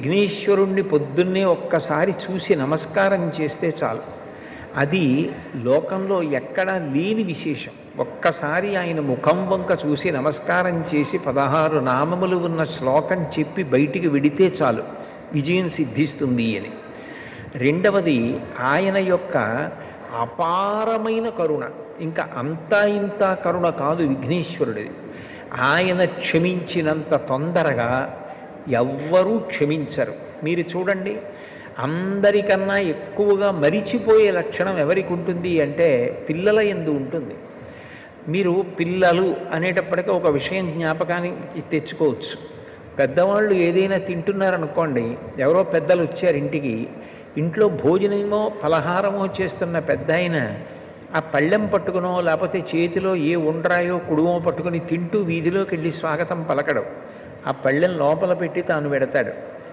విఘ్నేశ్వరుణ్ణి పొద్దున్నే ఒక్కసారి చూసి నమస్కారం చేస్తే చాలు. అది లోకంలో ఎక్కడా లేని విశేషం. ఒక్కసారి ఆయన ముఖం వంక చూసి నమస్కారం చేసి 16 నామములు ఉన్న శ్లోకం చెప్పి బయటికి వెడితే చాలు విజయం సిద్ధిస్తుంది అని. రెండవది ఆయన యొక్క అపారమైన కరుణ. ఇంకా అంతా ఇంత కరుణ కాదు విఘ్నేశ్వరుడిది. ఆయన క్షమించినంత తొందరగా ఎవ్వరూ క్షమించరు. మీరు చూడండి, అందరికన్నా ఎక్కువగా మరిచిపోయే లక్షణం ఎవరికి ఉంటుంది అంటే పిల్లల యందు ఉంటుంది. మీరు పిల్లలు అనేటప్పటికీ ఒక విషయం జ్ఞాపకానికి తెచ్చుకోవచ్చు. పెద్దవాళ్ళు ఏదైనా తింటున్నారనుకోండి, ఎవరో పెద్దలు వచ్చారు ఇంటికి, ఇంట్లో భోజనమో పలహారమో చేస్తున్న పెద్ద ఆయన ఆ పళ్ళెం పట్టుకునో లేకపోతే చేతిలో ఏ ఉండ్రాయో కుడుమో పట్టుకుని తింటూ వీధిలోకి వెళ్ళి స్వాగతం పలకడం. ఆ పళ్ళెం లోపల పెట్టి తాను పెడతాడు.